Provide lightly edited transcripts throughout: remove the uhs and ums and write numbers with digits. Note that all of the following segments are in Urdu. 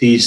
30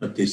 30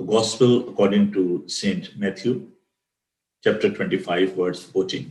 The Gospel according to Saint Matthew, chapter 25, verse 14।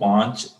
5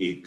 1,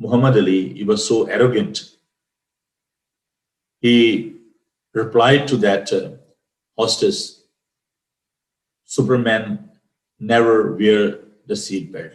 Muhammad Ali, he was so arrogant he replied to that hostess, Superman never wear the seat belt.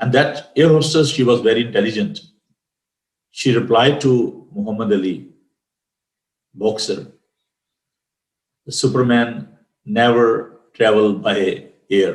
And that air hostess, she was very intelligent. She replied to Muhammad Ali, boxer, the Superman never travel by air.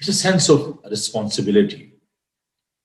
It's a sense of responsibility.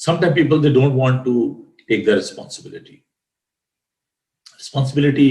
Sometimes people, they don't want to take the responsibility. Responsibility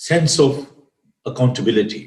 Sense of accountability.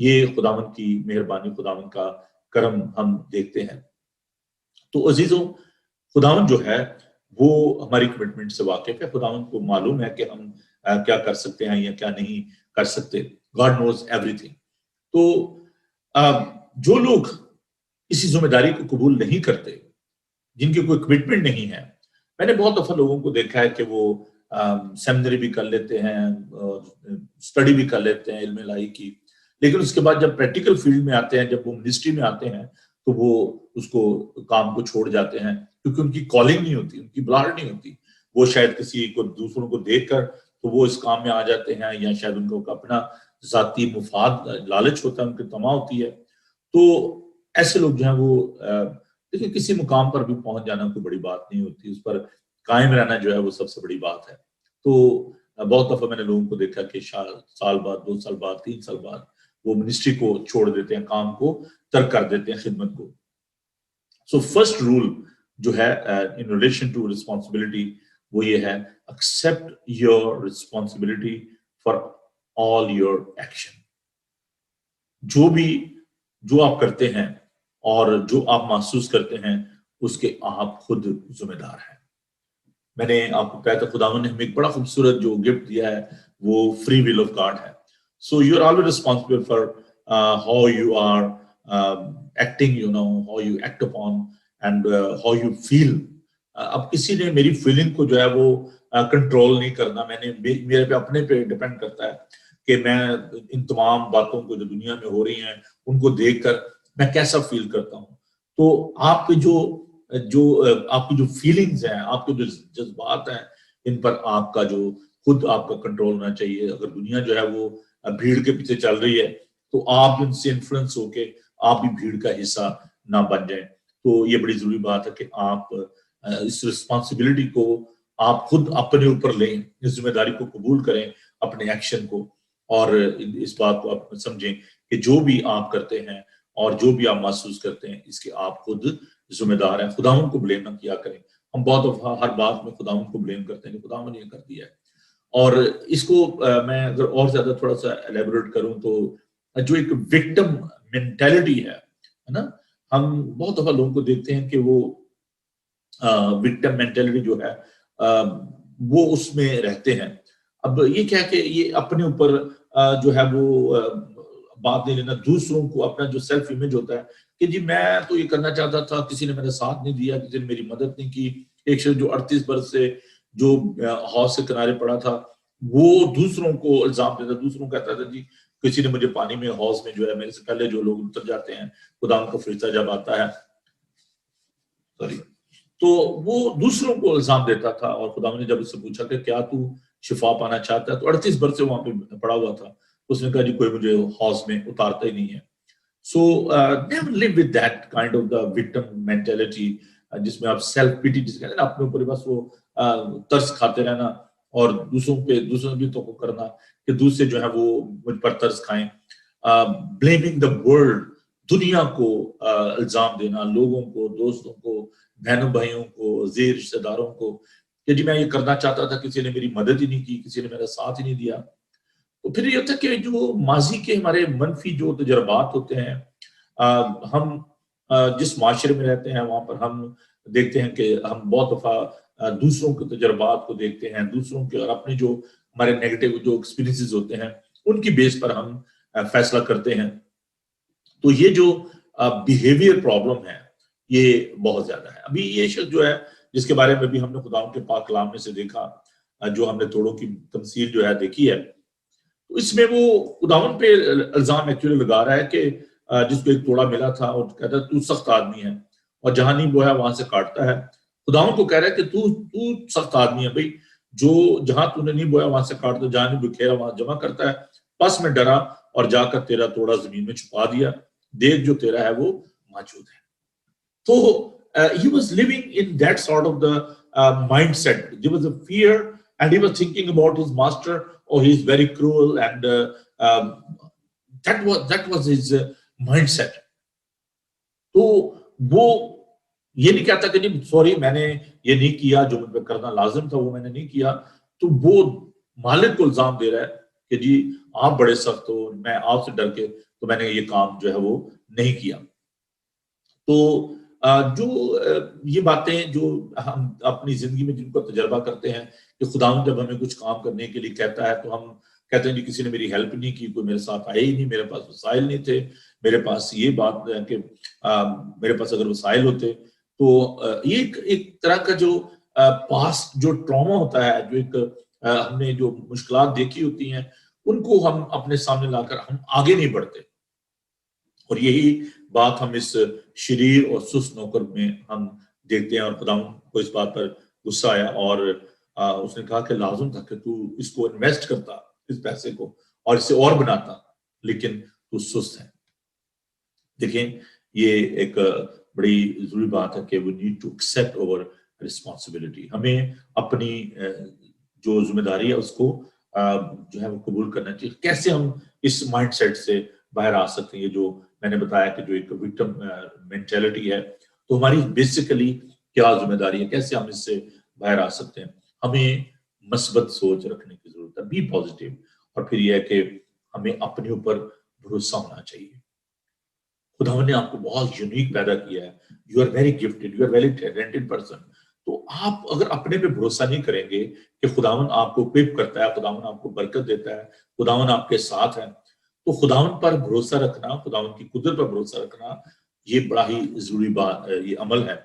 یہ خداوند کی مہربانی، خداوند کا کرم ہم دیکھتے ہیں۔ تو عزیزوں، خداوند جو ہے وہ ہماری کمٹمنٹ سے واقف ہے، خداوند کو معلوم ہے کہ ہم کیا کر سکتے ہیں یا کیا نہیں کر سکتے۔ God knows everything۔ تو جو لوگ اسی ذمہ داری کو قبول نہیں کرتے، جن کی کوئی کمٹمنٹ نہیں ہے، میں نے بہت دفعہ لوگوں کو دیکھا ہے کہ وہ سیمنری بھی کر لیتے ہیں، اسٹڈی بھی کر لیتے ہیں علم الہی کی، لیکن اس کے بعد جب پریکٹیکل فیلڈ میں آتے ہیں، جب وہ منسٹری میں آتے ہیں، تو وہ اس کو کام کو چھوڑ جاتے ہیں، کیونکہ ان کی کالنگ نہیں ہوتی، ان کی بلاہٹ نہیں ہوتی۔ وہ شاید کسی کو دوسروں کو دیکھ کر تو وہ اس کام میں آ جاتے ہیں، یا شاید ان کو اپنا ذاتی مفاد لالچ ہوتا ہے، ان کی طمع ہوتی ہے۔ تو ایسے لوگ جو ہیں وہ دیکھیں، کسی مقام پر بھی پہنچ جانا کوئی بڑی بات نہیں ہوتی، اس پر قائم رہنا جو ہے وہ سب سے بڑی بات ہے۔ تو بہت دفعہ میں نے لوگوں کو دیکھا کہ سال بعد، 2 سال بعد، 3 سال بعد وہ منسٹری کو چھوڑ دیتے ہیں، کام کو ترک کر دیتے ہیں، خدمت کو۔ سو فرسٹ رول جو ہے ان ریلیشن ٹو رسپانسبلٹی، وہ یہ ہے، accept your responsibility for all your action. جو آپ کرتے ہیں اور جو آپ محسوس کرتے ہیں، اس کے آپ خود ذمہ دار ہیں۔ میں نے آپ کو کہا تھا خداوند نے ہمیں ایک بڑا خوبصورت جو گفٹ دیا ہے، وہ فری ول آف گاڈ ہے۔ So you are always responsible for how you are acting, how you act upon and how you feel. اب کسی نے میری فیلنگ کو جو ہے وہ کنٹرول نہیں کرنا، میرے پہ اپنے پہ ڈیپینڈ کرتا ہے کہ میں ان تمام باتوں کو جو دنیا میں ہو رہی ہیں ان کو دیکھ کر میں کیسا فیل کرتا ہوں۔ تو آپ کے آپ کی جو فیلنگز ہیں، آپ کے جو جذبات ہیں، ان پر آپ کا جو خود آپ کا کنٹرول ہونا چاہیے۔ اگر دنیا جو ہے وہ بھیڑ کے پیچھے چل رہی ہے تو آپ ان سے انفلوئنس ہو کے آپ بھی بھیڑ کا حصہ نہ بن جائیں۔ تو یہ بڑی ضروری بات ہے کہ آپ اس رسپانسبلٹی کو آپ خود اپنے اوپر لیں، اس ذمہ داری کو قبول کریں، اپنے ایکشن کو، اور اس بات کو آپ سمجھیں کہ جو بھی آپ کرتے ہیں اور جو بھی آپ محسوس کرتے ہیں، اس کے آپ خود ذمہ دار ہیں۔ خداوند کو بلیم نہ کیا کریں۔ ہم بہت دفعہ ہر بات میں خداوند کو بلیم کرتے ہیں کہ خداوند نے یہ کر دیا ہے۔ اور اس کو میں اگر اور زیادہ تھوڑا سا ایلیبوریٹ کروں تو جو ایک وکٹم مینٹیلٹی ہے نا، ہم بہت دفعہ لوگوں کو دیکھتے ہیں کہ وہ وکٹم مینٹیلٹی جو ہے وہ اس میں رہتے ہیں۔ اب یہ کیا کہ یہ اپنے اوپر جو ہے وہ بات نہیں لینا، دوسروں کو اپنا جو سیلف امیج ہوتا ہے کہ جی میں تو یہ کرنا چاہتا تھا، کسی نے میرا ساتھ نہیں دیا، کسی نے میری مدد نہیں کی۔ ایک شخص جو 38 برس سے جو حوض سے کنارے پڑا تھا، وہ دوسروں کو الزام دیتا، دوسروں کو کہتا تھا جی کسی نے مجھے پانی میں، حوض میں جو ہے میرے سے پہلے جو لوگ اتر جاتے ہیں، خدا ان کا فرشتہ جب آتا ہے، تو وہ دوسروں کو الزام دیتا تھا۔ اور خدا نے جب اس سے پوچھا کہ کیا تو شفا پانا چاہتا ہے، تو 38 برس سے وہاں پہ پڑا ہوا تھا، اس نے کہا جی کوئی مجھے حوض میں اتارتا ہی نہیں ہے۔ سو never live with that kind of the victim mentality، جس میں آپ سیلف پیٹی جس کہتے ہیں نا، اپنے اوپر بس وہ ترس کھاتے رہنا اور دوسروں بھی تو کرنا کہ دوسرے جو ہے وہ مجھ پر ترس کھائیں۔ blaming the world، دنیا کو الزام دینا، لوگوں کو، دوستوں کو، بہنوں بھائیوں کو، عزیز رشتہ داروں کو کہ جی میں یہ کرنا چاہتا تھا، کسی نے میری مدد ہی نہیں کی، کسی نے میرا ساتھ ہی نہیں دیا۔ تو پھر یہ ہوتا ہے کہ جو ماضی کے ہمارے منفی جو تجربات ہوتے ہیں، ہم جس معاشرے میں رہتے ہیں وہاں پر ہم دیکھتے ہیں کہ ہم بہت دفعہ دوسروں کے تجربات کو دیکھتے ہیں، دوسروں کے اور اپنے جو ہمارے نیگیٹو جو ایکسپیرینسز ہوتے ہیں ان کی بیس پر ہم فیصلہ کرتے ہیں۔ تو یہ جو بیہیویئر پرابلم ہے یہ بہت زیادہ ہے۔ ابھی یہ شخص جو ہے جس کے بارے میں بھی ہم نے خداوند کے پاک کلام میں سے دیکھا، جو ہم نے توڑوں کی تمثیل جو ہے دیکھی ہے، تو اس میں وہ خداوند پہ الزام ایکچولی لگا رہا ہے کہ جس کو ایک توڑا ملا تھا اور کہتا ہے تو سخت آدمی ہے اور جہاں نہیں بویا وہاں سے کاٹتا ہے۔ خداوند کو کہہ رہا ہے کہ تو سخت آدمی ہے بھائی، جو جہاں تو نے نہیں بویا وہاں سے کاٹتا، جہاں نہیں بکھیرا وہاں جمع کرتا ہے۔ پس میں ڈرا اور جا کر تیرا توڑا زمین میں چھپا دیا، دیکھ جو تیرا ہے وہ موجود ہے۔ تو he was living in that sort of the mindset. There was a fear and he was thinking about his master, oh he is very cruel, and that was his mindset. تو وہ یہ نہیں کہتا کہ جی سوری میں نے یہ نہیں کیا، جو مجھ پہ کرنا لازم تھا وہ میں نے نہیں کیا۔ تو وہ مالک کو الزام دے رہا ہے کہ جی آپ بڑے سخت ہو، میں آپ سے ڈر کے تو میں نے یہ کام جو ہے وہ نہیں کیا. تو جو یہ باتیں جو ہم اپنی زندگی میں جن کو تجربہ کرتے ہیں کہ خداوند جب ہمیں کچھ کام کرنے کے لیے کہتا ہے تو ہم کہتے ہیں جی کسی نے میری ہیلپ نہیں کی, کوئی میرے ساتھ آئے ہی نہیں, میرے پاس وسائل نہیں تھے. میرے پاس یہ بات ہے کہ میرے پاس اگر وسائل ہوتے تو یہ ایک طرح کا جو پاسٹ جو ٹراما ہوتا ہے, جو ایک ہم نے جو مشکلات دیکھی ہوتی ہیں ان کو ہم اپنے سامنے لا کر ہم آگے نہیں بڑھتے. اور یہی بات ہم اس شریر اور سست نوکر میں ہم دیکھتے ہیں. اور خداوند کو اس بات پر غصہ آیا اور اس نے کہا کہ لازم تھا کہ تو اس کو انویسٹ کرتا اس پیسے کو اور اسے اور بناتا, لیکن تو سست ہے. دیکھیں یہ ایک بڑی ضروری بات ہے کہ we need to accept our responsibility. ہمیں اپنی جو ذمہ داری ہے اس کو جو ہے وہ قبول کرنا چاہیے. کیسے ہم اس مائنڈ سیٹ سے باہر آ سکتے ہیں؟ یہ جو میں نے بتایا کہ جو ایک وکٹم مینٹیلٹی ہے, تو ہماری بیسیکلی کیا ذمہ داری ہے, کیسے ہم اس سے باہر آ سکتے ہیں؟ ہمیں مثبت سوچ رکھنے کی ضرورت ہے, بی پازیٹیو. اور پھر یہ ہے کہ ہمیں اپنے اوپر بھروسہ ہونا چاہیے. خداوند نے آپ کو بہت یونیک پیدا کیا ہے. You are very gifted, you are very talented person. تو آپ اگر اپنے پہ بھروسہ نہیں کریں گے کہ خداوند آپ کو اکوپ کرتا ہے, خداوند آپ کو برکت دیتا ہے, خداوند آپ کے ساتھ ہے, تو خداوند پر بھروسہ رکھنا, خداوند کی قدرت پر بھروسہ رکھنا یہ بڑا ہی ضروری بات, یہ عمل ہے.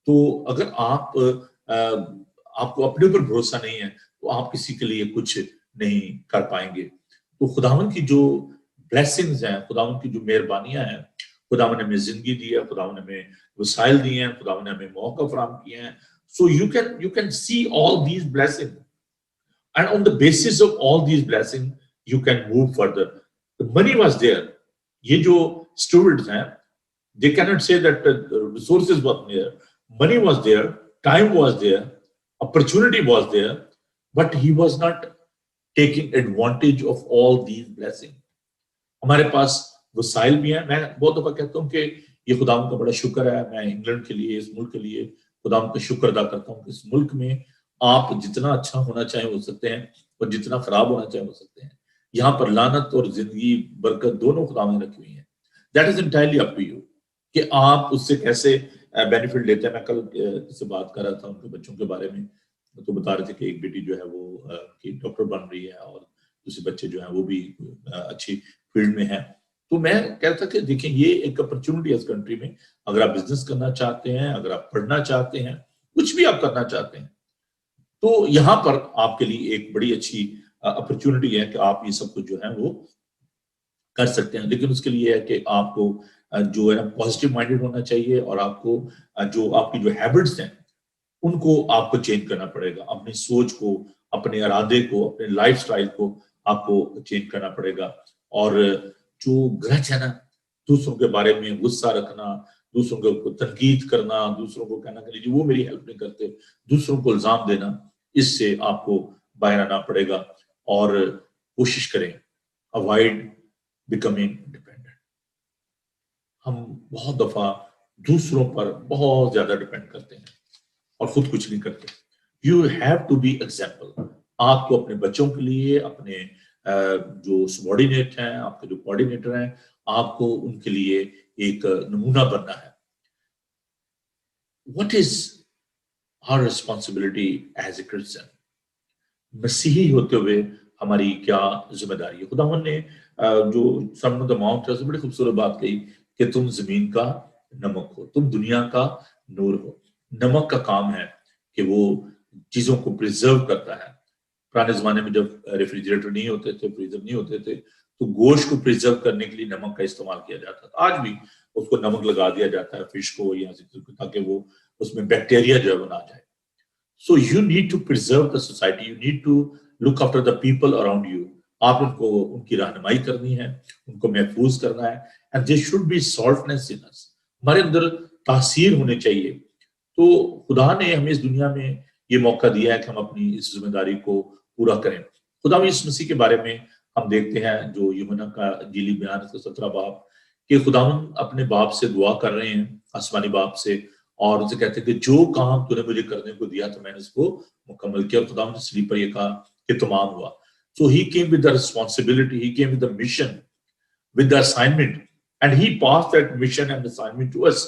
تو اگر آپ کو اپنے اوپر بھروسہ نہیں ہے تو آپ کسی کے لیے کچھ نہیں کر پائیں گے. تو خداوند کی جو بلیسنگز ہیں, خداوند کی جو مہربانیاں ہیں, خداوند نے ہمیں زندگی دی ہے, خداوند نے ہمیں وسائل دیے ہیں, خداوند نے ہمیں موقع فراہم کیے ہیں. So you can see all these blessings, and on the basis of all these blessings you can move further. The money was there. یہ جو students ہیں, they cannot say that the resources were there. Money was there, time was there, opportunity was there, but he was not taking advantage of all these blessings. ہمارے پاس وسائل بھی ہیں. میں بہت دفعہ کہتا ہوں کہ یہ خداوند کا بڑا شکر ہے, میں انگلینڈ کے لیے, اس ملک کے لیے خداوند کا شکر ادا کرتا ہوں کہ اس ملک میں آپ جتنا اچھا ہونا چاہیں ہو سکتے ہیں اور جتنا خراب ہونا چاہیں ہو سکتے ہیں. یہاں پر لعنت اور زندگی برکت دونوں خداوند نے رکھی ہوئی ہیں. That is entirely up to you کہ آپ اس سے کیسے بینیفٹ لیتے ہیں. میں کل سے بات کر رہا تھا ان کے بچوں کے بارے میں, تو بتا رہے تھے کہ ایک بیٹی جو ہے وہ ڈاکٹر بن رہی ہے اور دوسرے بچے جو ہیں وہ بھی اچھی فیلڈ میں ہیں. تو میں کہتا کہ دیکھیں یہ ایک اپرچونٹی ہے اس کنٹری میں. اگر آپ بزنس کرنا چاہتے ہیں, اگر آپ پڑھنا چاہتے ہیں, کچھ بھی آپ کرنا چاہتے ہیں, تو یہاں پر آپ کے لیے ایک بڑی اچھی اپرچونٹی ہے کہ آپ یہ سب کچھ جو ہے وہ کر سکتے ہیں. لیکن اس کے لیے ہے کہ آپ کو جو ہے پازیٹیو مائنڈیڈ ہونا چاہیے, اور آپ کو جو آپ کی جو ہیبٹس ہیں ان کو آپ کو چینج کرنا پڑے گا. اپنی سوچ کو, اپنے ارادے کو, اپنے لائف سٹائل کو آپ کو چینج کرنا پڑے گا. اور جو گرج ہے نا, دوسروں کے بارے میں غصہ رکھنا, دوسروں کو تنقید کرنا, دوسروں کو کہنا کہ جی وہ میری ہیلپ نہیں کرتے, دوسروں کو الزام دینا, اس سے آپ کو باہر آنا پڑے گا. اور کوشش کریں اوائڈ بیکمنگ ڈیپینڈنٹ. ہم بہت دفعہ دوسروں پر بہت زیادہ ڈیپینڈ کرتے ہیں اور خود کچھ نہیں کرتے. You have to be example. آپ کو اپنے بچوں کے لیے, اپنے جو سبارڈینیٹ ہیں, آپ کے جو کوآرڈینیٹر ہیں, آپ کو ان کے لیے ایک نمونہ بننا ہے. What is our responsibility as a Christian? مسیحی ہوتے ہوئے ہماری کیا ذمہ داری ہے؟ خداوند نے جو سرمن آن دی ماؤنٹ ہے اس میں بڑی خوبصورت بات کہی کہ تم زمین کا نمک ہو, تم دنیا کا نور ہو. نمک کا کام ہے کہ وہ چیزوں کو پریزرو کرتا ہے. پرانے زمانے میں جب ریفریجریٹر نہیں ہوتے تھے, فریزر نہیں ہوتے تھے, تو گوشت کو پریزرو کرنے کے لیے نمک کا استعمال کیا جاتا تھا. آج بھی اس کو نمک لگا دیا جاتا ہے فش کو یا تاکہ وہ اس میں بیکٹیریا جو ہے وہ نہ جائے. So you need to preserve the society. You need to look after the people around you. آپ ان کو ان کی رہنمائی کرنی ہے, ان کو محفوظ کرنا ہے. And there should be saltness in us. ہمارے اندر تاثیر ہونے چاہیے. تو خدا نے ہمیں اس دنیا میں یہ موقع دیا ہے کہ ہم اپنی اس ذمہ داری کو پورا کریں. خدا یسوع مسیح کے بارے میں ہم دیکھتے ہیں جو یوحنا کا انجیلی بیان اس کا 17 باب کہ خداوند اپنے باپ سے دعا کر رہے ہیں, آسمانی باپ سے, اور ان سے کہتے ہیں کہ جو کام تو نے مجھے کرنے کو دیا تو میں نے اس کو مکمل کیا. خداوند نے صلیب پر یہ کہا کہ تمام ہوا. So he came with the responsibility, he came with the mission with the assignment, and he passed that mission and assignment to us.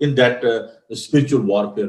in that spiritual warfare।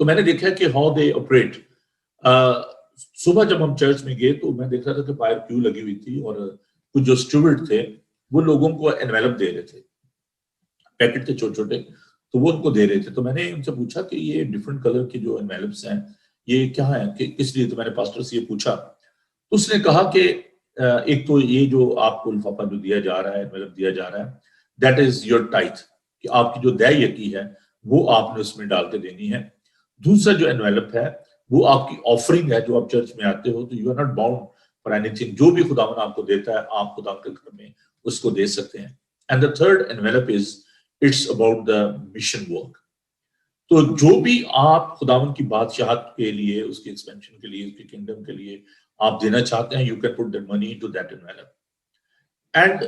تو میں نے دیکھا کہ ہاؤ دے آپریٹ. صبح جب ہم چرچ میں گئے تو میں دیکھ رہا تھا کہ باہر کیو لگی ہوئی تھی اور کچھ جو اسٹوڈنٹ تھے وہ لوگوں کو انویلپ دے رہے تھے, پیکٹ تھے چھوٹے چھوٹے, تو وہ ان کو دے رہے تھے. تو میں نے ان سے پوچھا کہ یہ ڈفرنٹ کلر کے جو انویلپس ہیں یہ کیا ہے, کہ کس لیے؟ تو میں نے پاسٹر سے یہ پوچھا. اس نے کہا کہ ایک تو یہ جو آپ کو لفافہ جو دیا جا رہا ہے, انویلپ دیا جا رہا ہے, دیٹ از یور ٹائتھ, کہ آپ کی جو دے یقی ہے وہ آپ نے اس میں ڈال کے دینی ہے. دوسرا جو انویلپ ہے وہ آپ کی آفرنگ ہے, جو آپ چرچ میں آتے ہو تو you are not bound for anything, جو بھی خداوند آپ کو دیتا ہے آپ خدا کے گھر میں اس کو دے سکتے ہیں. And the third envelope is it's about the mission work. تو جو بھی آپ خداوند کی بادشاہت کے لیے, اس کی ایکسپینشن کے لیے, اس کی کنگڈم کے لیے آپ دینا چاہتے ہیں, you can put that money into that envelope. And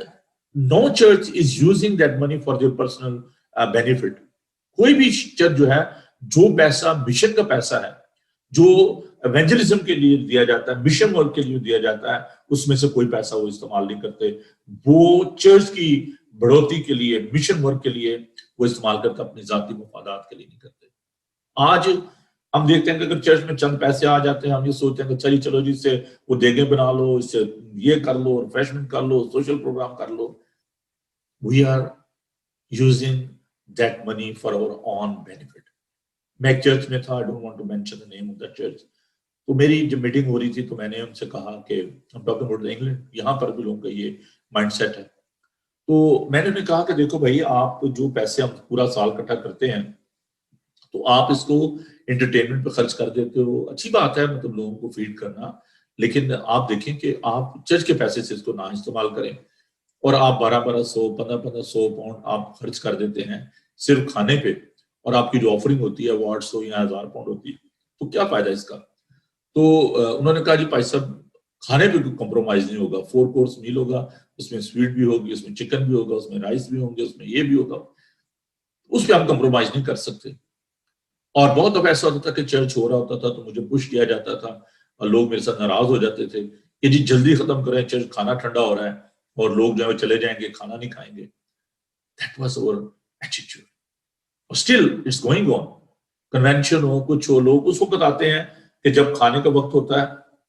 no church is using that money for their personal benefit. کوئی بھی چرچ جو ہے, جو پیسہ مشن کا پیسہ ہے, جو ایونجلزم کے لیے دیا جاتا ہے, مشن ورک کے لیے دیا جاتا ہے, اس میں سے کوئی پیسہ وہ استعمال نہیں کرتے. وہ چرچ کی بڑھوتی کے لیے, مشن ورک کے لیے وہ استعمال کرتا, اپنی ذاتی مفادات کے لیے نہیں کرتے. آج ہم دیکھتے ہیں کہ اگر چرچ میں چند پیسے آ جاتے ہیں, ہم یہ سوچتے ہیں کہ چلو جی اس سے وہ دیگیں بنا لو, اس سے یہ کر لو, ریفریشمنٹ کر لو, سوشل پروگرام کر لو. We are using that money for our own benefit. میں ایک چرچ میں تھا, I don't want to mention the name of that church. تو میری جب میٹنگ ہو رہی تھی تو میں نے ان سے کہا کہ I'm talking about England, یہاں پر بھی لوگوں کا یہ مائنڈ سیٹ ہے. تو میں نے انہیں کہا کہ دیکھو بھائی, آپ جو پیسے ہم پورا سال اکٹھا کرتے ہیں تو آپ اس کو انٹرٹینمنٹ پہ خرچ کر دیتے ہو, اچھی بات ہے مطلب لوگوں کو فیڈ کرنا, لیکن آپ دیکھیں کہ آپ چرچ کے پیسے سے اس کو نہ استعمال کریں, اور آپ 1200 1500 پاؤنڈ آپ خرچ کر دیتے ہیں صرف کھانے پہ, اور آپ کی جو آفرنگ ہوتی ہے وہ 800 یا 1000 پاؤنڈ ہوتی ہے, تو کیا فائدہ اس کا؟ تو انہوں نے کہا جی بھائی صاحب کھانے پہ کوئی کمپرومائز نہیں ہوگا, 4 کورس میل ہوگا, اس میں سویٹ بھی ہوگی, اس میں چکن بھی ہوگا, اس میں رائس بھی ہوں گے, اس میں یہ بھی ہوگا, اس پہ ہم کمپرومائز نہیں کر سکتے. اور بہت دفعہ ایسا ہوتا تھا کہ چرچ ہو رہا ہوتا تھا تو مجھے پش کیا جاتا تھا, اور لوگ میرے ساتھ ناراض ہو جاتے تھے کہ جی جلدی ختم کریں, چرچ کھانا ٹھنڈا ہو رہا ہے, اور لوگ جو ہے چلے جائیں گے, کھانا نہیں کھائیں گے. That was our attitude. Still it's going on. Convention ہو, کچھ ہو, لوگ اس وقت آتے ہیں کہ جب کھانے کا وقت ہوتا ہے,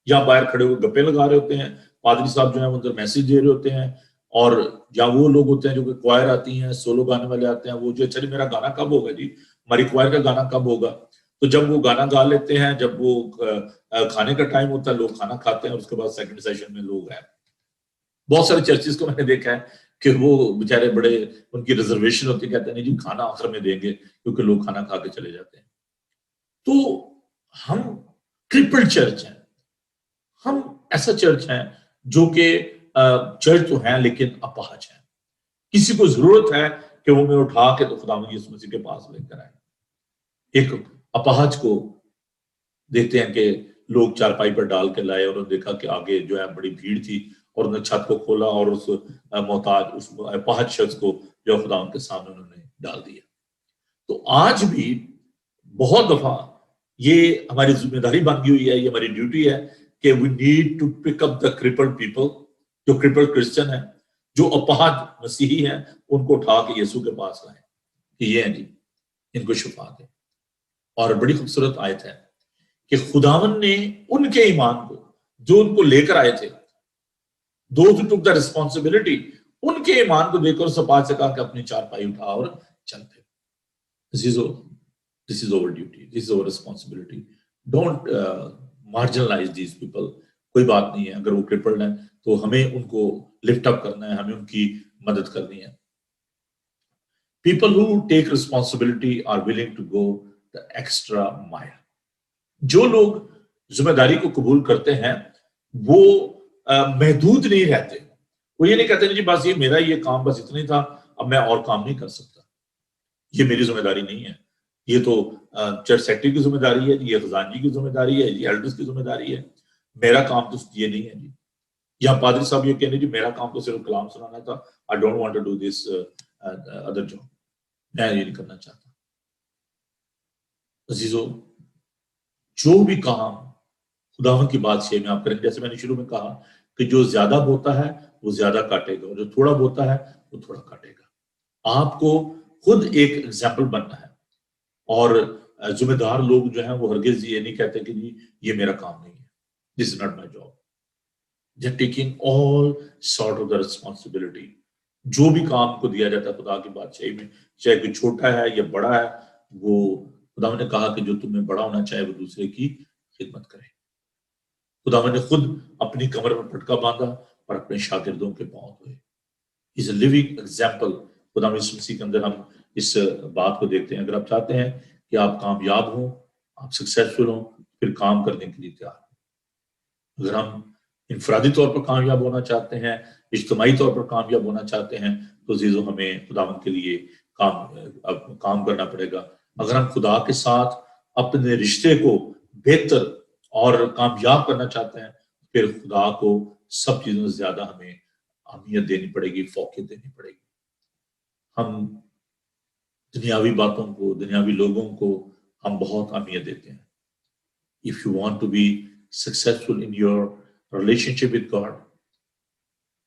یا باہر کھڑے ہوئے گپے لگا رہے ہوتے ہیں, پادری صاحب جو ہیں اندر میسج دے رہے ہوتے ہیں, اور یا وہ لوگ ہوتے ہیں جو کہ کوائر آتی ہیں, سولو گانے والے آتے ہیں, وہ جو اچھا میرا گانا کب ہوگا جی, ہماری کوائر کا گانا کب ہوگا. تو جب وہ گانا گا لیتے ہیں, جب وہ کھانے کا ٹائم ہوتا ہے, لوگ کھانا کھاتے ہیں, اس کے بعد سیکنڈ سیشن میں لوگ ہیں. بہت سارے چرچز کو میں نے دیکھا ہے کہ وہ بیچارے بڑے ان کی ریزرویشن ہوتی ہے, کہتے ہیں نہیں جی کھانا آخر میں دیں گے, کیونکہ لوگ کھانا کھا کے چلے جاتے ہیں. تو ہم کرپل چرچ ہیں, ہم ایسا چرچ ہیں جو کہ چرچ تو ہیں لیکن اپاہج ہیں. کسی کو ضرورت ہے کہ وہ میں اٹھا کے تو خداوند یسوع مسیح کے پاس لے کر آئے. ایک اپاہج کو دیکھتے ہیں کہ لوگ چارپائی پر ڈال کے لائے, اور انہوں نے دیکھا کہ آگے جو ہے بڑی بھیڑ تھی, اور انہوں نے چھت کو کھولا اور اس محتاج, اس اپاہج شخص کو جو خداوند کے سامنے انہوں نے ڈال دیا. تو آج بھی بہت دفعہ یہ ہماری ذمہ داری بن گئی ہوئی ہے, یہ ہماری ڈیوٹی ہے کہ we need to pick up the crippled people, جو کرپلڈ کرسچن ہیں, جو اپاہج مسیحی ہیں, ان کو اٹھا کے یسوع کے پاس لائیں کہ یہ ہیں جی, ان کو شفا دیں. اور بڑی خوبصورت آیت ہے کہ خداوند نے ان کے ایمان کو جو ان کو لے کر آئے تھے, those who took the responsibility, ان کے ایمان کو دیکھ کر سپاہج سے کہا کہ اپنی چارپائی اٹھا اور چلتے. This is our duty, this is our responsibility. Don't marginalize these people. کوئی بات نہیں ہے, اگر وہ کرپلڈ ہیں تو ہمیں ان کو لفٹ اپ کرنا ہے, ہمیں ان کی مدد کرنی ہے. People who take responsibility are willing to go the extra mile. جو لوگ ذمہ داری کو قبول کرتے ہیں وہ محدود نہیں رہتے. وہ یہ نہیں کہتے جی بس یہ میرا یہ کام بس اتنا ہی تھا, اب میں اور کام نہیں کر سکتا, یہ میری ذمہ داری نہیں ہے, یہ تو چرچ سیکرٹری کی ذمہ داری ہے, یہ خزانچی کی ذمہ داری ہے, یہ ایلڈرز کی ذمہ داری ہے, میرا کام تو یہ نہیں ہے جی. یا پادری صاحب یہ کہنے جی میرا کام تو صرف کلام سنانا تھا, I don't want to do this other job, میں یہ نہیں کرنا چاہتا. عزیزو, جو بھی کام خداوند کی بادشاہی میں آپ کریں, جیسے میں نے شروع میں کہا کہ جو زیادہ بوتا ہے وہ زیادہ کاٹے گا, اور جو تھوڑا بوتا ہے وہ تھوڑا کاٹے گا. آپ کو خود ایک ایگزامپل بننا ہے, اور ذمہ دار لوگ جو ہیں وہ ہرگز یہ نہیں کہتے کہ جی یہ میرا کام نہیں ہے، this is not my job. They are taking all sort of the responsibility. جو بھی کام کو دیا جاتا ہے خدا کی بادشاہی میں، چاہے کوئی چھوٹا ہے یا بڑا ہے، وہ خدا نے کہا کہ جو تمہیں بڑا ہونا چاہے وہ دوسرے کی خدمت کرے. خدا نے خود اپنی کمر میں پٹکا باندھا اور اپنے شاگردوں کے پاؤں دھوئے. از اے لیونگ ایگزامپل. خدا یسوع مسیح کے اندر ہم اس بات کو دیکھتے ہیں. اگر آپ چاہتے ہیں کہ آپ کامیاب ہوں، آپ سکسیسفل ہوں، پھر کام کرنے کے لیے تیار ہوں. اگر ہم انفرادی طور پر کامیاب ہونا چاہتے ہیں، اجتماعی طور پر کامیاب ہونا چاہتے ہیں، تو عزیزو ہمیں خداوند کے لیے کام کرنا پڑے گا. اگر ہم خدا کے ساتھ اپنے رشتے کو بہتر اور کامیاب کرنا چاہتے ہیں، پھر خدا کو سب چیزوں سے زیادہ ہمیں اہمیت دینی پڑے گی، فوقیت دینی پڑے گی. ہم دنیاوی باتوں کو، دنیاوی لوگوں کو ہم بہت اہمیت دیتے ہیں. If you want to be successful in your relationship with God,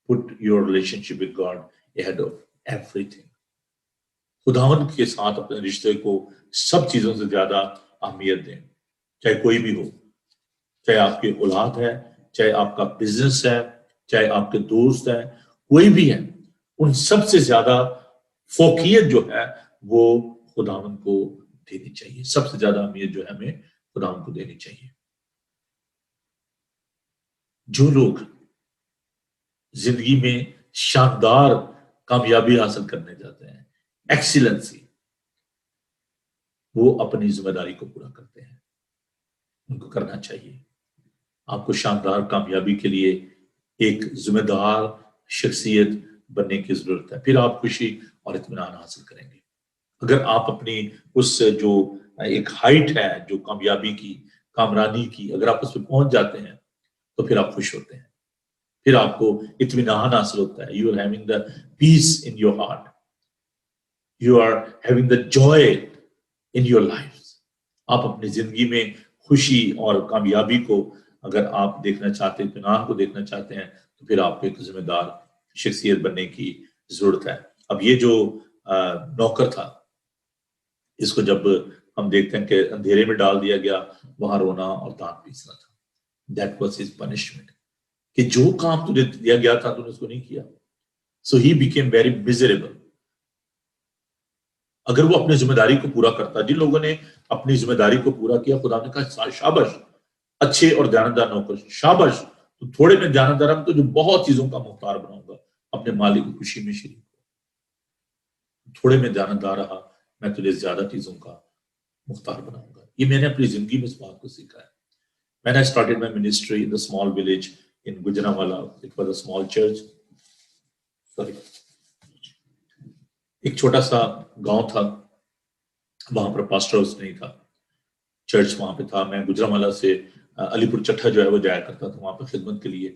put your relationship with God ahead of everything. خداوند کے ساتھ اپنے رشتے کو سب چیزوں سے زیادہ اہمیت دیں. چاہے کوئی بھی ہو، چاہے آپ کی اولاد ہے، چاہے آپ کا بزنس ہے، چاہے آپ کے دوست ہیں، کوئی بھی ہے، ان سب سے زیادہ فوقیت جو ہے وہ خداوند کو دینی چاہیے. سب سے زیادہ اہمیت جو ہے ہمیں خداوند کو دینی چاہیے. جو لوگ زندگی میں شاندار کامیابی حاصل کرنے جاتے ہیں، ایکسیلنسی، وہ اپنی ذمہ داری کو پورا کرتے ہیں. ان کو کرنا چاہیے. آپ کو شاندار کامیابی کے لیے ایک ذمہ دار شخصیت بننے کی ضرورت ہے. پھر آپ خوشی اور اطمینان حاصل کریں گے. اگر آپ اپنی اس جو ایک ہائٹ ہے جو کامیابی کی، کامرانی کی، اگر آپ اس پہ پہنچ جاتے ہیں تو پھر آپ خوش ہوتے ہیں، پھر آپ کو اطمینان حاصل ہوتا ہے. You are having the peace in your heart, you are having the joy in your life. آپ اپنی زندگی میں خوشی اور کامیابی کو اگر آپ دیکھنا چاہتے ہیں، اطمینان کو دیکھنا چاہتے ہیں، تو پھر آپ کو ایک ذمہ دار شخصیت بننے کی ضرورت ہے. اب یہ جو نوکر تھا، اس کو جب ہم دیکھتے ہیں کہ اندھیرے میں ڈال دیا گیا، وہاں رونا اور دانت پیسنا تھا. That was his punishment. کہ جو کام تجھے دیا گیا تھا تو نے اس کو نہیں کیا. So he became very miserable. اگر وہ اپنی ذمہ داری کو پورا کرتا، جن لوگوں نے اپنی ذمہ داری کو پورا کیا، خدا نے کہا شاباش اچھے اور دیانتدار نوکر، شاباش تو تھوڑے میں دیانتدار ہم تو جو بہت چیزوں کا مختار بناؤں گا، اپنے مالک کی خوشی میں شریک ہو. تھوڑے میں دیانتدار رہا، میں تجھے زیادہ چیزوں کا مختار بناؤں گا. یہ میں نے اپنی زندگی میں اس بات کو سیکھا ہے. When I started my ministry in the small village in Gujranwala, it was a small church. Sorry. ایک چھوٹا سا گاؤں تھا، وہاں پر پاسٹر ہاؤس نہیں تھا، چرچ وہاں پہ تھا. میں گجرانوالہ سے علی پور چٹھا جو ہے وہ جایا کرتا تھا وہاں پہ خدمت کے لیے،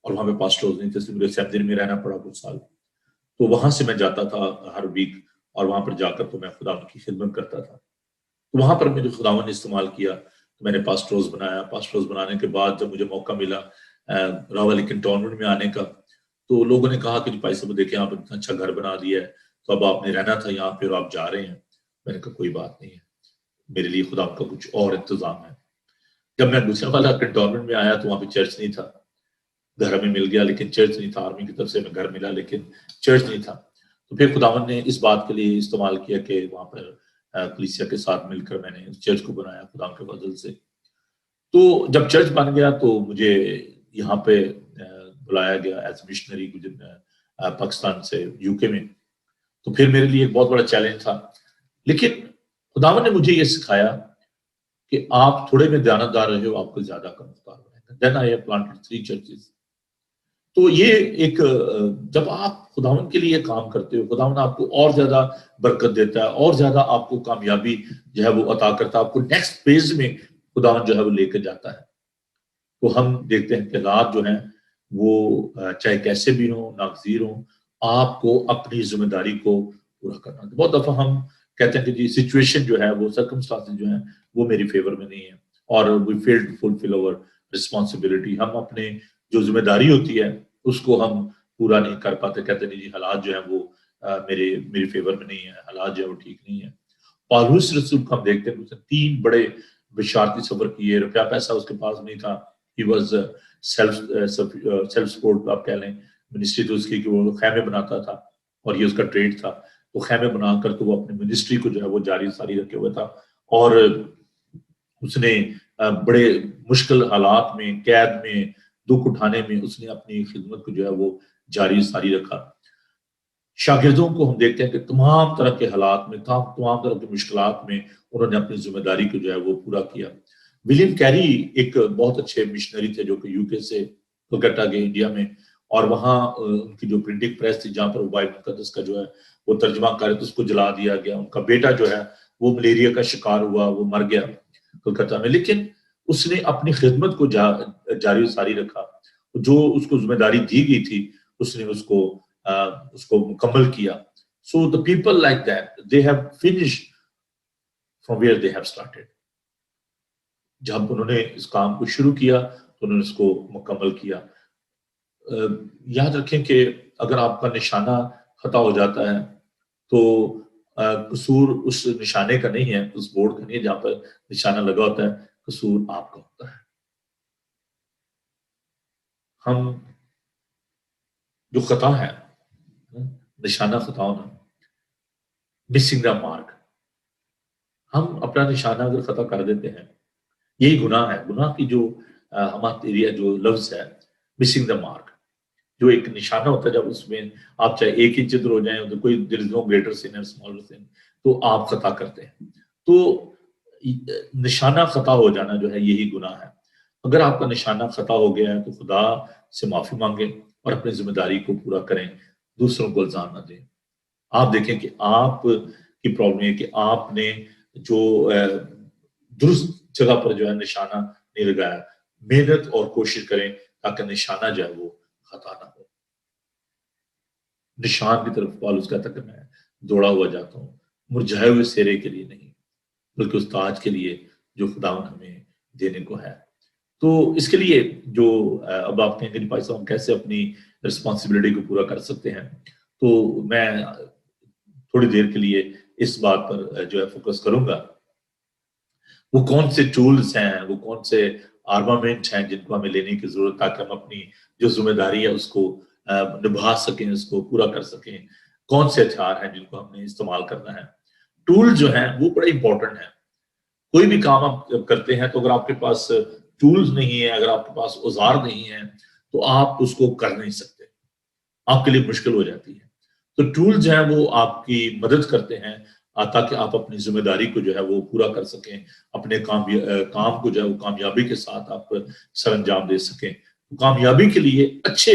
اور وہاں پہ پاسٹر ہاؤس نہیں تھا، اس لیے مجھے 7 دن میں رہنا پڑا کچھ سال. تو وہاں سے میں جاتا تھا ہر ویک، اور وہاں پر جا کر تو میں خدا کی خدمت کرتا تھا. تو وہاں پر مجھے خداوند نے استعمال کیا، میں نے پاسٹر ہاؤس بنایا. پاسٹر ہاؤس بنانے کے بعد جب مجھے موقع ملا راولی کنٹونمنٹ میں آنے کا، تو لوگوں نے کہا کہ جی بھائی صاحب دیکھیں آپ اتنا اچھا گھر بنا دیا ہے، تو اب آپ نے رہنا تھا یہاں پہ اور آپ جا رہے ہیں. میں نے کہا کوئی بات نہیں ہے، میرے لیے خدا کا کچھ اور انتظام ہے. جب میں گجرانوالہ کنٹونمنٹ میں آیا تو وہاں پہ چرچ نہیں تھا. گھر ہمیں مل گیا لیکن چرچ نہیں تھا. آرمی کی طرف سے ہمیں گھر ملا لیکن چرچ نہیں تھا. تو پھر خداوند نے اس بات کے لیے استعمال کیا کہ وہاں پر کلیسیا کے ساتھ مل کر میں نے اس چرچ کو بنایا خدا کے فضل سے. تو جب چرچ بن گیا تو مجھے یہاں پہ بلایا گیا ایز مشنری پاکستان سے یو کے میں. تو پھر میرے لیے ایک بہت بڑا چیلنج تھا، لیکن خداوند نے مجھے یہ سکھایا کہ آپ تھوڑے میں دیانتدار رہے ہو، آپ کو زیادہ کا مختار بنے گا. Then I have planted 3 churches. تو یہ ایک جب آپ خداوند کے لیے کام کرتے ہو، خداوند آپ کو اور زیادہ برکت دیتا ہے، اور زیادہ آپ کو کامیابی جو ہے وہ عطا کرتا ہے، آپ کو نیکسٹ فیز میں خداوند جو ہے وہ لے کے جاتا ہے. تو ہم دیکھتے ہیں کہ حالات جو ہیں وہ چاہے کیسے بھی ہوں، ناگزیر ہوں، آپ کو اپنی ذمہ داری کو پورا کرنا. بہت دفعہ ہم کہتے ہیں کہ جی سچویشن جو ہے وہ سرکمسٹانسز جو ہیں وہ میری فیور میں نہیں ہے، اور وی فیل ٹو فلفل آور رسپانسبلٹی. ہم اپنے جو ذمہ داری ہوتی ہے اس کو ہم پورا نہیں کر پاتے، کہتے نہیں جی حالات جو ہیں وہ میری فیور میں نہیں ہے، حالات جو ہے وہ ٹھیک نہیں ہے. پالوس رسول کو ہم دیکھتے ہیں اس نے 3 بڑے بشارتی سفر کیے، روپیہ پیسہ اس کے پاس نہیں تھا، ہی واز سیلف سپورٹ آپ کہہ لیں، منسٹری تو اس کی کہ وہ خیمے بناتا تھا اور یہ اس کا ٹریڈ تھا، وہ خیمے بنا کر تو وہ اپنی منسٹری کو جو ہے وہ جاری ساری رکھے ہوئے تھا، اور اس نے بڑے مشکل حالات میں، قید میں، دکھ اٹھانے میں اس نے اپنی خدمت کو جو ہے وہ جاری ساری رکھا۔ شاگردوں کو ہم دیکھتے ہیں کہ تمام طرح کے حالات میں، تمام طرح کی مشکلات میں انہوں نے اپنی ذمہ داری کو جو ہے وہ پورا کیا۔ ولیم کیری ایک بہت اچھے مشنری تھے جو کہ یو کے سے کلکتہ گئے انڈیا میں، اور وہاں ان کی جو پرنٹنگ پریس تھی جہاں پر وہ بائبل مقدس کا جو ہے وہ ترجمہ کر تو اس کو جلا دیا گیا۔ ان کا بیٹا جو ہے وہ ملیریا کا شکار ہوا، وہ مر گیا کلکتہ میں، لیکن اس نے اپنی خدمت کو جاری و ساری رکھا، جو اس کو ذمہ داری دی گئی تھی اس نے اس کو مکمل کیا۔ سو the people like that they have finished from where they have started۔ جب انہوں نے اس کام کو شروع کیا تو انہوں نے اس کو مکمل کیا۔ یاد رکھیں کہ اگر آپ کا نشانہ خطا ہو جاتا ہے تو قصور اس نشانے کا نہیں ہے، اس بورڈ کا نہیں ہے جہاں پر نشانہ لگا ہوتا ہے، قصور آپ کا ہوتا ہے۔ ہم جو خطا ہے، نشانہ خطا ہونا، مسنگ دا مارک، ہم اپنا نشانہ اگر خطا کر دیتے ہیں، یہی گناہ ہے۔ گناہ کی جو ہمارے جو لفظ ہے مسنگ دا مارک، جو ایک نشانہ ہوتا ہے، جب اس میں آپ چاہے 1 انچ ادھر ہو جائیں تو کوئی there is no greater sin or smaller sin، تو آپ خطا کرتے ہیں۔ تو نشانہ خطا ہو جانا جو ہے یہی گناہ ہے۔ اگر آپ کا نشانہ خطا ہو گیا ہے تو خدا سے معافی مانگیں اور اپنی ذمہ داری کو پورا کریں، دوسروں کو الزام نہ دیں۔ آپ دیکھیں کہ آپ کی پرابلم ہے کہ آپ نے جو درست جگہ پر جو ہے نشانہ نہیں لگایا۔ محنت اور کوشش کریں تاکہ نشانہ جو ہے وہ خطا نہ ہو۔ نشان کی طرف پالوس کہتا کہ میں دوڑا ہوا جاتا ہوں، مرجھائے ہوئے سیرے کے لیے نہیں بلکہ اس تاج کے لیے جو خداوند ہمیں دینے کو ہے۔ تو اس کے لیے جو اب آپ کہیں گے بھائی صاحب ہم کیسے اپنی رسپانسبلٹی کو پورا کر سکتے ہیں، تو میں تھوڑی دیر کے لیے اس بات پر جو ہے فوکس کروں گا۔ وہ کون سے ٹولز ہیں، وہ کون سے آرمامنٹ ہیں جن کو ہمیں لینے کی ضرورت تاکہ ہم اپنی جو ذمہ داری ہے اس کو نبھا سکیں، اس کو پورا کر سکیں، کون سے ہتھیار ہیں جن کو ہم نے استعمال کرنا ہے۔ ٹول جو ہیں وہ بڑے امپورٹنٹ ہیں۔ کوئی بھی کام آپ کرتے ہیں تو اگر آپ کے پاس ٹولز نہیں ہیں، اگر آپ کے پاس اوزار نہیں ہیں تو آپ اس کو کر نہیں سکتے، آپ کے لیے مشکل ہو جاتی ہے۔ تو ٹول جو ہیں وہ آپ کی مدد کرتے ہیں تاکہ آپ اپنی ذمہ داری کو جو ہے وہ پورا کر سکیں، اپنے کام کو جو ہے وہ کامیابی کے ساتھ آپ سر انجام دے سکیں۔ کامیابی کے لیے اچھے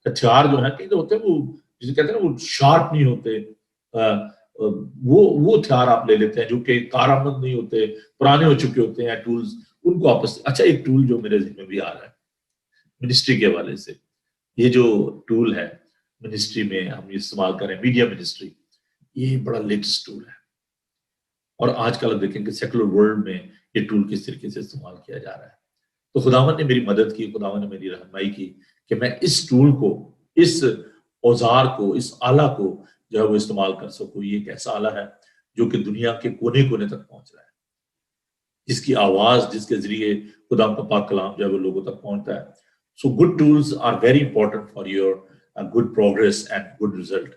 ہتھیار جو ہیں کہیں ہوتے ہیں وہ جسے کہتے ہیں نا وہ شارپ نہیں ہوتے، وہ ہتھیار آپ لے لیتے ہیں جو کہ کارآمد نہیں ہوتے، پرانے ہو چکے ہوتے ہیں ٹولز، ان کو آپس۔ اچھا ایک ٹول جو میرے ذہن میں بھی آ رہا ہے منسٹری کے حوالے سے، یہ جو ٹول ہے منسٹری میں ہم استعمال کریں، میڈیا منسٹری، یہ بڑا لیٹسٹ ٹول ہے، اور آج کل آپ دیکھیں کہ سیکولر ورلڈ میں یہ ٹول کس طریقے سے استعمال کیا جا رہا ہے۔ تو خداوند نے میری مدد کی، خداوند نے میری رہنمائی کی کہ میں اس ٹول کو، اس اوزار کو، اس آلہ کو جو ہے وہ استعمال کر سکوں۔ یہ ایک ایسا آلہ ہے جو کہ دنیا کے کونے کونے تک پہنچ رہا ہے، جس کی آواز، جس کے ذریعے خدا کا پاک کلام جو ہے وہ لوگوں تک پہنچتا ہے۔ So good tools are very important for your good progress and good result.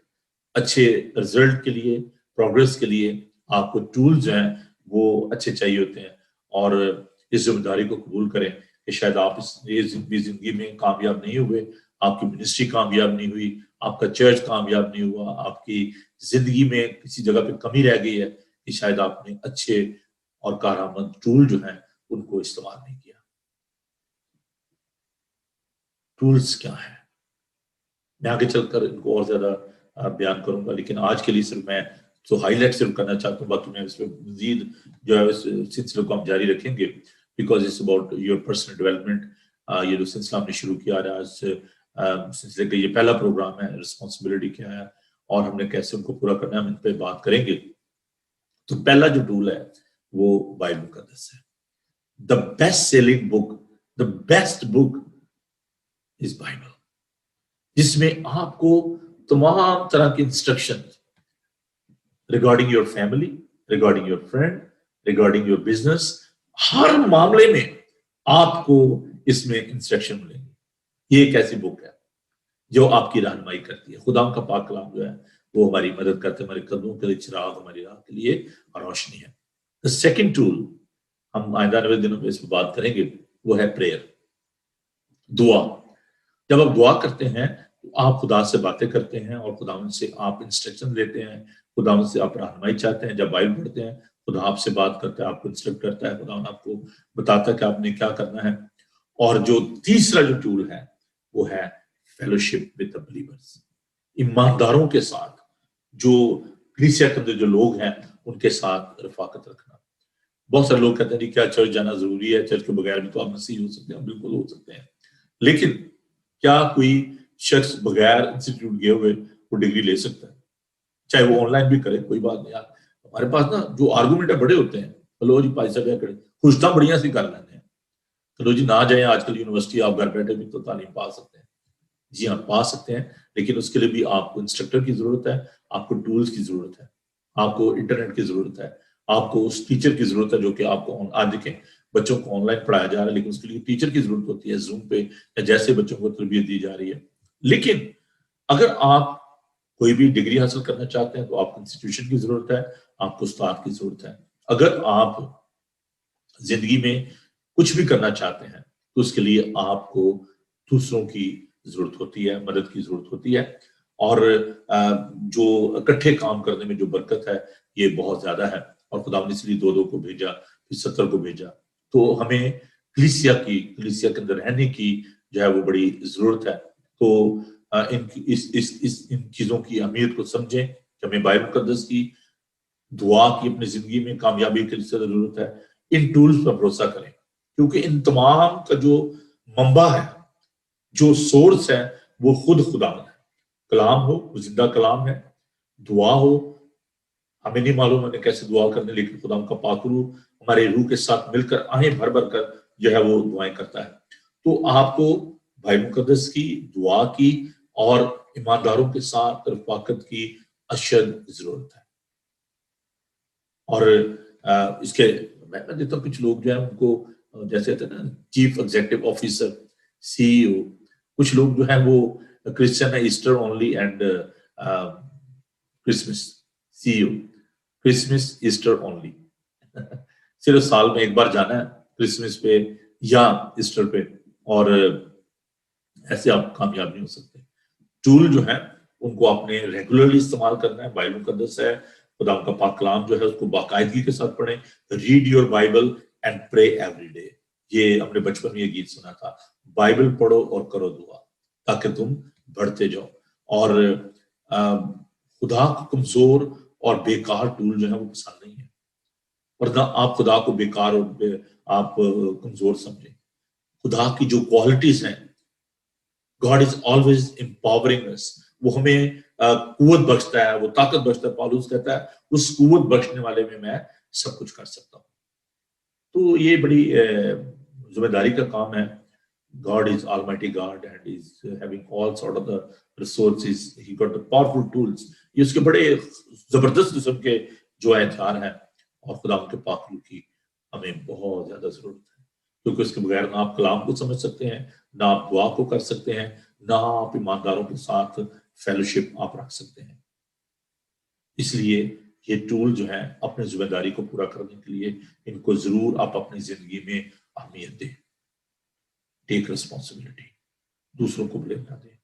اچھے رزلٹ کے لیے، پروگرس کے لیے آپ کو ٹولز جو ہیں وہ اچھے چاہیے ہوتے ہیں، اور اس ذمہ داری کو قبول کریں کہ شاید آپ اس زندگی میں کامیاب نہیں ہوئے، آپ کی منسٹری کامیاب نہیں ہوئی، آپ کا چرچ کامیاب نہیں ہوا، آپ کی زندگی میں کسی جگہ پہ کمی رہ گئی ہے کہ شاید آپ نے اچھے اور کارآمد ٹول جو ہیں ان کو استعمال نہیں کیا۔ ٹولز کیا ہیں میں آگے چل کر ان کو اور زیادہ بیان کروں گا، لیکن آج کے لیے صرف میں تو ہائی لائٹ صرف کرنا چاہتا ہوں، باقی میں اس پہ مزید جو ہے اس سلسلے کو ہم جاری رکھیں گے، because it's about your personal development. یہ جو سلسلہ ہم نے شروع کیا رہا ہے، سلسلے کا یہ پہلا پروگرام ہے، رسپانسبلٹی کیا ہے اور ہم نے کیسے ان کو پورا کرنا ہے، ہم ان پہ بات کریں گے۔ تو پہلا جو ٹول ہے وہ بائبل مقدس ہے۔ The best selling book, the best book is Bible, جس میں آپ کو تمام طرح کی instruction regarding your family, regarding your friend, regarding your business, ہر معاملے میں آپ کو اس میں انسٹرکشن ملیں گے۔ یہ ایک ایسی بک ہے جو آپ کی رہنمائی کرتی ہے۔ خدا کا پاک کلام جو ہے وہ ہماری مدد کرتے ہیں، ہمارے قدموں کے لیے چراغ، ہماری راہ کے لیے روشنی ہے۔ The second tool، ہم آئندہ 90 دنوں میں اس پہ بات کریں گے، وہ ہے پریئر، دعا۔ جب آپ دعا کرتے ہیں تو آپ خدا سے باتیں کرتے ہیں اور خدا سے آپ انسٹرکشن لیتے ہیں، خدا سے آپ رہنمائی چاہتے ہیں۔ جب بائبل پڑھتے ہیں خدا آپ سے بات کرتا ہے، آپ کو انسٹرکٹ کرتا ہے، خدا آپ کو بتاتا ہے کہ آپ نے کیا کرنا ہے۔ اور جو تیسرا جو ٹول ہے وہ ہے فیلوشپ ود دی بلیورز، ایمانداروں کے ساتھ، جو کلیسیا کے اندر جو لوگ ہیں ان کے ساتھ رفاقت رکھنا۔ بہت سارے لوگ کہتے ہیں کیا چرچ جانا ضروری ہے؟ چرچ کے بغیر بھی تو آپ مسیح ہو سکتے ہیں۔ بالکل ہو سکتے ہیں، لیکن کیا کوئی شخص بغیر انسٹیٹیوٹ گئے ہوئے وہ ڈگری لے سکتا ہے؟ چاہے وہ آن لائن بھی کرے، کوئی بات نہیں۔ یار ہمارے پاس نا جو آرگومنٹ بڑے ہوتے ہیں، چلو جی بھائی صاحب کرے خوشتا بڑیاں سی کر لیتے ہیں، چلو جی نہ جائیں، آج کل یونیورسٹی آپ گھر بیٹھے بھی تو تعلیم پا سکتے ہیں۔ جی ہاں پا سکتے ہیں، لیکن اس کے لیے بھی آپ کو انسٹرکٹر کی ضرورت ہے، آپ کو ٹولز کی ضرورت ہے، آپ کو انٹرنیٹ کی ضرورت ہے، آپ کو اس ٹیچر کی ضرورت ہے جو کہ آپ کو آج دیکھیں بچوں کو آن لائن پڑھایا جا رہا ہے، لیکن اس کے لیے ٹیچر کی ضرورت ہوتی ہے، زوم پہ یا جیسے بچوں کو تربیت دی جا رہی ہے۔ لیکن اگر آپ کوئی بھی ڈگری حاصل کرنا چاہتے ہیں تو آپ کو انسٹیٹیوشن کی ضرورت ہے، آپ کو استاد کی ضرورت ہے۔ اگر آپ زندگی میں کچھ بھی کرنا چاہتے ہیں تو اس کے لیے آپ کو دوسروں کی ضرورت ہوتی ہے، مدد کی ضرورت ہوتی ہے، اور جو اکٹھے کام کرنے میں جو برکت ہے یہ بہت زیادہ ہے۔ اور خدا نے اس لیے 2 کو بھیجا، پھر 70 کو بھیجا۔ تو ہمیں کلیسیا کے اندر رہنے کی جو ہے وہ بڑی ضرورت ہے۔ تو ان چیزوں کی اہمیت کو سمجھیں کہ ہمیں بائبل مقدس کی، دعا کی اپنی زندگی میں کامیابی کے لیے ضرورت ہے۔ ان ٹولز پر بھروسہ کریں، کیونکہ ان تمام کا جو منبع ہے، جو سورس ہے، وہ خود خدا ہے۔ کلام ہو، وہ زندہ کلام ہے، دعا ہو، ہمیں نہیں معلوم ہمیں کیسے دعا کرنے، لیکن خدا کا پاک روح ہمارے روح کے ساتھ مل کر آہیں بھر بھر کر جو ہے وہ دعائیں کرتا ہے۔ تو آپ کو بھائی مقدس کی، دعا کی اور ایمانداروں کے ساتھ رفاقت کی اشد ضرورت ہے۔ اور اس کے میں دیکھتا ہوں کچھ لوگ جو ہیں ان کو جیسے کہتے ہیں نا chief executive officer, C E O, کچھ لوگ جو ہیں وہ کرسچن ہے، Easter only and Christmas, C E O Christmas Easter only, صرف سال میں ایک بار جانا ہے کرسمس پہ یا ایسٹر پہ، اور ایسے آپ کامیاب نہیں ہو سکتے۔ ٹول جو ہے ان کو آپ نے ریگولرلی استعمال کرنا ہے۔ بائبل مقدس ہے، خدا کا پاک کلام جو ہے اس کو باقاعدگی کے ساتھ پڑھیں۔ ریڈ یور بائبل اینڈ پرے ایوری ڈے۔ یہ ہم نے بچپن میں یہ گیت سنا تھا، بائبل پڑھو اور کرو دعا تاکہ تم بڑھتے جاؤ۔ اور خدا کو کمزور اور بیکار ٹول جو ہے وہ پسند نہیں ہے، ورنہ آپ خدا کو بیکار اور آپ کمزور سمجھیں۔ خدا کی جو کوالٹیز ہیں، God is always empowering us، وہ ہمیں قوت بخشتا ہے، وہ طاقت بخشتا ہے۔ پالوس کہتا ہے اس قوت بخشنے والے میں سب کچھ کر سکتا ہوں۔ تو یہ بڑی ذمہ داری کا کام ہے۔ God is Almighty God and is having all sort of the resources. He got the powerful tools۔ یہ اس کے بڑے زبردست قسم کے جو ہتھیار ہیں، اور خدا کے پاک روح کی ہمیں بہت زیادہ ضرورت ہے، کیونکہ اس کے بغیر نہ آپ کلام کو سمجھ سکتے ہیں، نہ آپ دعا کو کر سکتے ہیں، نہ آپ ایمانداروں کے ساتھ فیلوشپ آپ رکھ سکتے ہیں۔ اس لیے یہ ٹول جو ہے اپنے ذمہ داری کو پورا کرنے کے لیے ان کو ضرور آپ اپنی زندگی میں اہمیت دیں۔ ٹیک ریسپانسبلٹی، دوسروں کو بلیم نہ دیں،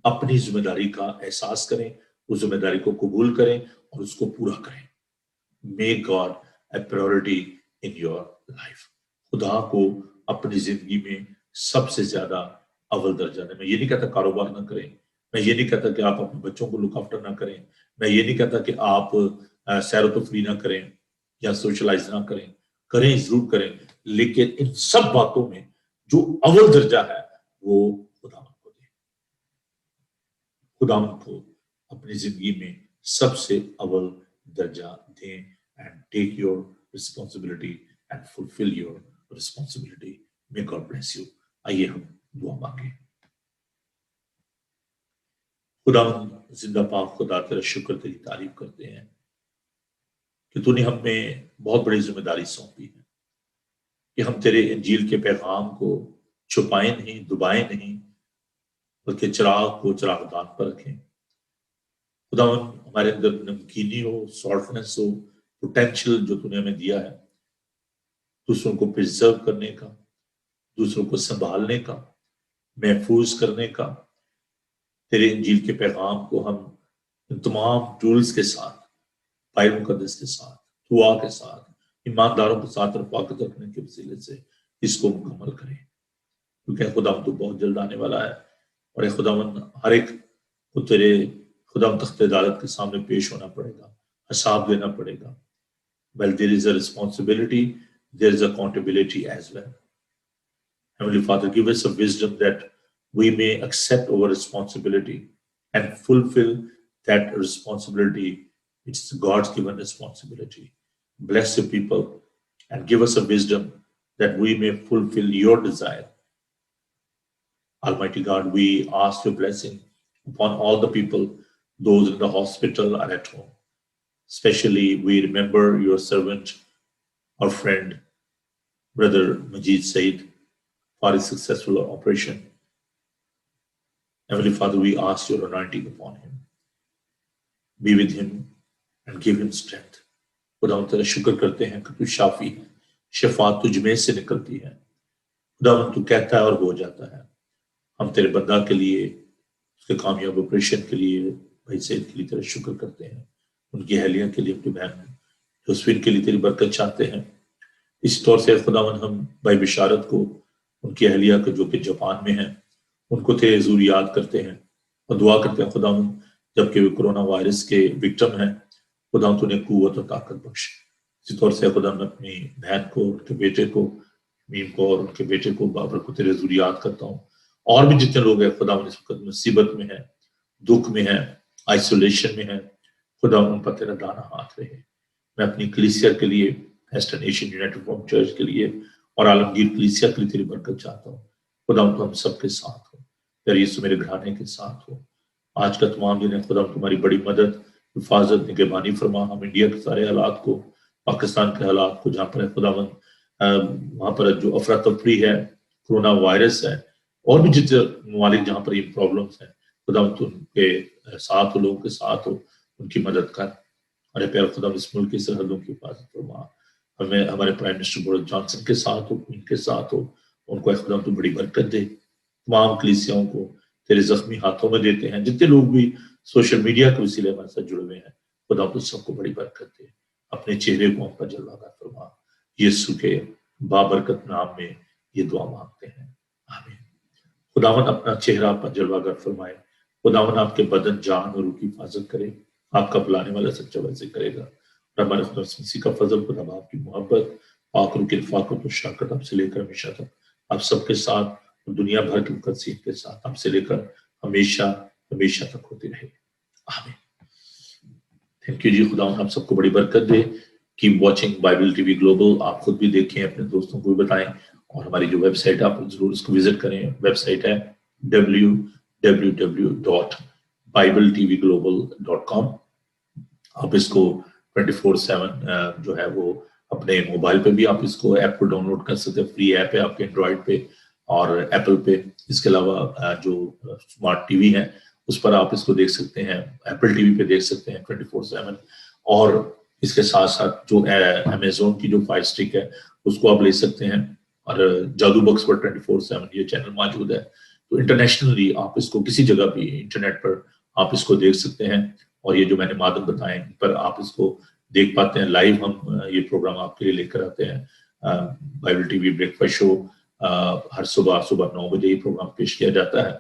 اپنی ذمہ داری کا احساس کریں، اس ذمہ داری کو قبول کریں اور اس کو پورا کریں۔ Make God a priority in your life. خدا کو اپنی زندگی میں سب سے زیادہ اول درجہ دیں۔ میں یہ نہیں کہتا کاروبار نہ کریں، میں یہ نہیں کہتا کہ آپ اپنے بچوں کو لک آفٹر نہ کریں، میں یہ نہیں کہتا کہ آپ سیر و تفریح نہ کریں یا سوشلائز نہ کریں، کریں ضرور کریں، لیکن ان سب باتوں میں جو اول درجہ ہے وہ خداوند کو دیں۔ خداوند کو اپنی زندگی میں سب سے اول درجہ دیں، and take your responsibility and fulfill your responsibility۔ May God bless you۔ آئیے ہم دعا مانگیں۔ خداوند زندہ پاک خدا، تیرا شکر، تیری تعریف کرتے ہیں کہ تو نے ہم میں بہت بڑی ذمہ داری سونپی ہے کہ ہم تیرے انجیل کے پیغام کو چھپائیں نہیں، دبائیں نہیں، بلکہ چراغ کو چراغ دان پر رکھیں۔ خداون ہمارے اندر نمکینی ہو، سالٹنس ہو، پوٹینشیل جو تو نے ہمیں دیا ہے دوسروں کو پرزرو کرنے کا، دوسروں کو سنبھالنے کا، محفوظ کرنے کا، تیرے انجیل کے پیغام کو ہم ان تمام ٹولز کے ساتھ، بائبل مقدس کے ساتھ، دعا کے ساتھ، ایمانداروں کے ساتھ رفاقت رکھنے کے وسیلے سے اس کو مکمل کریں، کیونکہ خداوند تو بہت جلد آنے والا ہے، اور اے خداوند ہر ایک کو تیرے خداوند تخت عدالت کے سامنے پیش ہونا پڑے گا، حساب دینا پڑے گا۔ Well, there is a responsibility, there is accountability as well. Heavenly Father, give us a wisdom that we may accept our responsibility and fulfill that responsibility. It's God's given responsibility. Bless your people and give us a wisdom that we may fulfill your desire. Almighty God, we ask your blessing upon all the people, those in the hospital or at home. Especially, we remember your servant, our friend, Brother Majid Said, for his successful operation. Heavenly Father, we ask your anointing upon him. Be with him and give him strength. خداوند تیرا شکر کرتے ہیں کہ تو شافی ہے، شفا تجھ میں سے نکلتی ہے۔ خداوند تو کہتا ہے اور ہو جاتا ہے۔ ہم تیرے بندہ کے لیے، اس کے کامیاب آپریشن کے لیے، بھائی سید کے لیے تیرا شکر کرتے ہیں، ان کی اہلیہ کے لیے، اپنی بہن جوسفین کے لیے تیری برکت چاہتے ہیں۔ اس طور سے خداوند ہم بھائی بشارت کو، ان کی اہلیہ کو جو کہ جاپان میں ہیں، ان کو تیرے حضور یاد کرتے ہیں اور دعا کرتے ہیں خداوند، جبکہ وہ کرونا وائرس کے وکٹم ہیں، خداوند تو انہیں قوت اور طاقت بخش۔ اسی طور سے خداوند اپنی بہن کو، ان کے بیٹے کو، میم کو اور ان کے بیٹے کو، بابر کو تیرے حضور یاد کرتا ہوں۔ اور بھی جتنے لوگ ہیں خداوند اس وقت مصیبت میں ہیں، دکھ میں ہیں، آئسولیشن میں ہیں، خداوند ان پر تیرا دانا ہاتھ رہے۔ میں اپنی کلیسیا کے لیے، eastern Asian United reformed church کے لیے اور عالمگیر کلیسیا کے لیے تیری برکت چاہتا ہوں۔ خداوند تو ہم سب کے ساتھ ہو، تیرے یسوع میرے گھرانے کے ساتھ ہو۔ آج کا تمام دن ہے خداوند تمہاری بڑی مدد، حفاظت، نگہبانی فرما۔ ہم انڈیا کے سارے حالات کو، پاکستان کے حالات کو، جہاں پر ہے خداوند وہاں پر جو افراتفری ہے، کرونا وائرس ہے، اور بھی جتنے ممالک جہاں پر یہ پرابلمس ہیں، خداوند تو ان کے ساتھ ہو، لوگوں کے ساتھ ہو، ان کی مدد کر۔ اور پیارے خداوند اس ملک کی سرحدوں کی حفاظت فرما۔ ہمیں ہمارے پرائم منسٹر بورس جانسن کے ساتھ ہو، ان کے ساتھ ہو، ان کو اے خداوند تو بڑی برکت دے۔ تمام کلیسیاؤں کو تیرے زخمی ہاتھوں میں دیتے ہیں، جتنے لوگ بھی سوشل میڈیا کے وسیلے ہمارے ساتھ جڑے ہوئے ہیں، خداوند تو سب کو بڑی برکت دے۔ اپنے چہرے کو ہم پر جلوہ گر فرما۔ یسوع کے بابرکت نام میں یہ دعا مانگتے ہیں، آمین۔ خداوند اپنا چہرہ پر جلوہ گر فرمائے، خداوند آپ کے بدن، جان اور روح کی حفاظت کرے، آپ کا بلانے والا سچا وعدہ کرے گا۔ اور ہمارے خدا مسیح کا فضل، خدا باپ کی محبت، پاک روح کی رفاقت و شراکت آپ سے لے کر ہمیشہ تک آپ سب کے ساتھ اور دنیا بھر کے مقدسین کے ساتھ آپ سے لے کر ہمیشہ ہمیشہ تک ہوتی رہے، آمین۔ تھینک یو جی، خداوند آپ سب کو بڑی برکت دے۔ Keep watching Bible T V global, آپ خود بھی دیکھیں، اپنے دوستوں کو بھی بتائیں، اور ہماری جو ویب سائٹ ہے آپ ضرور اس کو وزٹ کریں۔ ویب سائٹ ہے www.bibletvglobal.com۔ آپ اس کو 24/7 جو ہے وہ اپنے موبائل پہ بھی آپ اس کو ایپ کو ڈاؤن لوڈ کر سکتے ہیں، فری ایپ ہے آپ کے اینڈرائڈ پہ اور ایپل پہ۔ اس کے علاوہ جو اسمارٹ ٹی وی ہے اس پر آپ اس کو دیکھ سکتے ہیں، ایپل ٹی وی پہ دیکھ سکتے ہیں 24/7۔ اور اس کے ساتھ ساتھ جو امیزون کی جو فائر اسٹک ہے اس کو آپ لے سکتے ہیں، اور جادو باکس پر 24/7 یہ چینل موجود ہے۔ تو انٹرنیشنلی آپ اس کو کسی جگہ بھی انٹرنیٹ پر آپ اس کو دیکھ سکتے ہیں، اور یہ جو میں نے مادن بتائے ان پر آپ اس کو دیکھ پاتے ہیں۔ لائیو ہم یہ پروگرام آپ کے لیے لے کر آتے ہیں، Bible T V breakfast show ہر صبح 9 بجے یہ پروگرام پیش کیا جاتا ہے،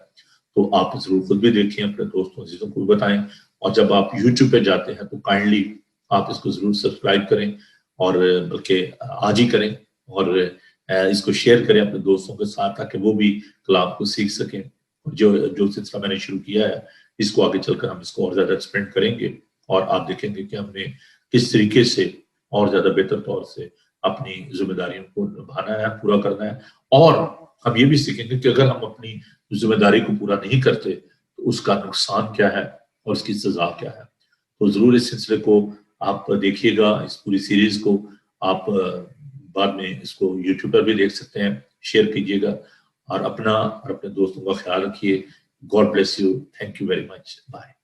تو آپ ضرور خود بھی دیکھیں، اپنے دوستوں عزیزوں کو بھی بتائیں۔ اور جب آپ یوٹیوب پہ جاتے ہیں تو کائنڈلی آپ اس کو ضرور سبسکرائب کریں، اور بلکہ آج ہی کریں، اور اس کو شیئر کریں اپنے دوستوں کے ساتھ تاکہ وہ بھی کلام کو سیکھ سکیں۔ جو سلسلہ میں نے شروع کیا ہے اس کو آگے چل کر ہم اس کو اور زیادہ ایکسپینڈ کریں گے، اور آپ دیکھیں گے کہ ہم نے کس طریقے سے اور زیادہ بہتر طور سے اپنی ذمہ داریوں کو نبھانا ہے، پورا کرنا ہے۔ اور ہم یہ بھی سیکھیں گے کہ اگر ہم اپنی ذمہ داری کو پورا نہیں کرتے تو اس کا نقصان کیا ہے اور اس کی سزا کیا ہے۔ تو ضرور اس سلسلے کو آپ دیکھیے گا اس پوری سیریز کو. آپ بعد میں اس کو یوٹیوب پر بھی دیکھ سکتے ہیں. شیئر کیجیے گا اور اپنا اور اپنے دوستوں کا خیال رکھیے. God bless you. Thank you very much. Bye.